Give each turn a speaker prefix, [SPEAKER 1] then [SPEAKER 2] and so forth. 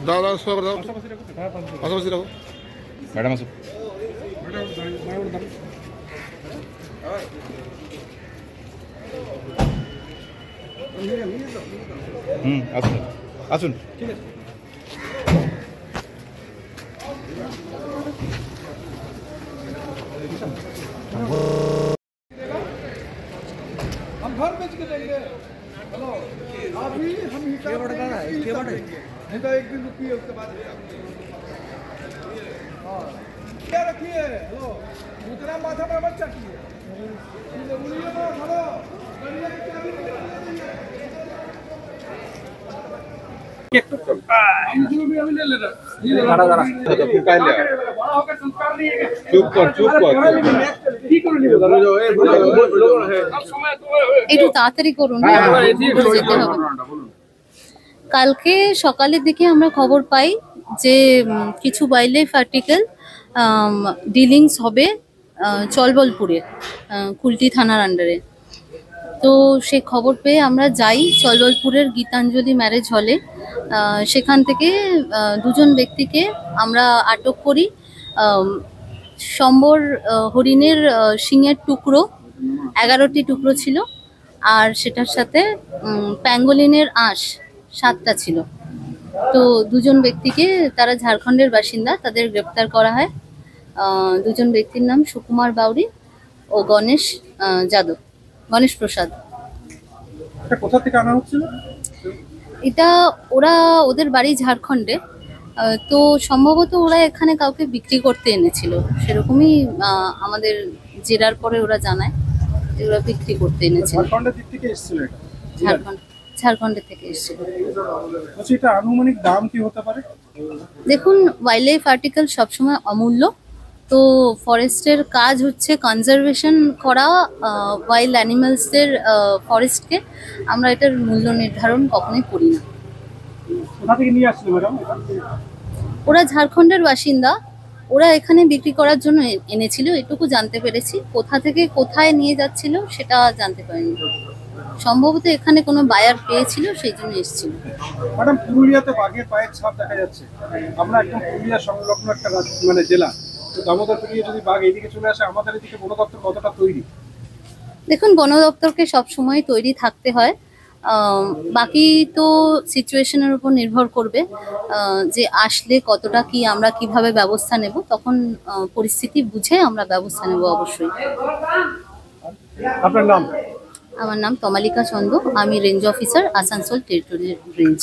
[SPEAKER 1] দাও দাও সব দাও পাশাপাশি রাখো ম্যাডাম আসো আসুন আসুন ঠিক আছে हम घर बेच के देंगे हेलो अभी हम हिसाब नहीं तो एक दिन रुकिए उसके बाद क्या रखिए हेलो उतना माथा में मत चढ़िए हेलो
[SPEAKER 2] একটু তাড়াতাড়ি করুন, যেতে হবে। কালকে সকালের দিকে আমরা খবর পাই যে কিছু ওয়াইল্ড লাইফ আর্টিকেল ডিলিংস হবে চলবলপুরে, কুলটি থানার আন্ডারে। তো সেই খবর পেয়ে আমরা যাই চলবলপুরের গীতাঞ্জলি ম্যারেজ হলে। সেখান থেকে দুজন ব্যক্তিকে আমরা আটক করি। সম্বর হরিণের শিঙের টুকরো 11টি টুকরো ছিল, আর সেটার সাথে প্যাঙ্গোলিনের আঁশ 7টা ছিল। তো দুজন ব্যক্তিকে, তারা ঝাড়খণ্ডের বাসিন্দা, তাদের গ্রেপ্তার করা হয়। দুজন ব্যক্তির নাম সুকুমার বাউরি ও গণেশ যাদব, গণেশ প্রসাদ।
[SPEAKER 1] কোথা থেকে আনা হচ্ছিল
[SPEAKER 2] এটা? ওদের বাড়ি ঝাড়খণ্ডে, তো সম্ভবত ওরা এখানে কাউকে বিক্রি করতে এনেছিল, সেরকমই আমাদের জেরার পরে ওরা জানায় যে ওরা বিক্রি করতে এনেছিল। ঝাড়খণ্ডের থেকে এসেছিল।
[SPEAKER 1] এটা আনুমানিক দাম কি হতে পারে?
[SPEAKER 2] দেখুন, ওয়াইল্ড লাইফ আর্টিকেল সবসময় অমূল্য। তো ফরেস্টের কাজ হচ্ছে কনজারভেশন করা ওয়াইল্ড অ্যানিমালসদের, ফরেস্টকে। আমরা এটার মূল্য নির্ধারণ কখনোই করি না। ওরা ঝাড়খণ্ডের বাসিন্দা, ওরা এখানে বিক্রি করার জন্য এনেছিল, এটুকু জানতে পেরেছি। কোথা থেকে কোথায় নিয়ে যাচ্ছিল সেটা জানতে পারিনি। সম্ভবত এখানে কোনো বায়ার পেয়েছিল, সেই জন্য এসেছিল।
[SPEAKER 1] ম্যাডাম, পুরুলিয়াতে বাঘের পায়ের ছাপ দেখা যাচ্ছে। আমরা একদম পুরুলিয়া সংলগ্ন একটা মানে জেলা, তো দামোদর পেরিয়ে যদি বাঘ এইদিকে চলে আসে, আমাদের এদিকে বন দপ্তর কতটা তৈরি?
[SPEAKER 2] দেখুন, বন দপ্তরকে সবসময় তৈরি থাকতে হয়। বাকি তো সিচুয়েশনের উপর নির্ভর করবে যে আসলে কতটা কি আমরা কিভাবে ব্যবস্থা নেব, তখন পরিস্থিতি বুঝে আমরা ব্যবস্থা নেব অবশ্যই।
[SPEAKER 1] আপনার নাম?
[SPEAKER 2] আমার নাম তমালিকা চন্দ, আমি range officer, Asansol territory range.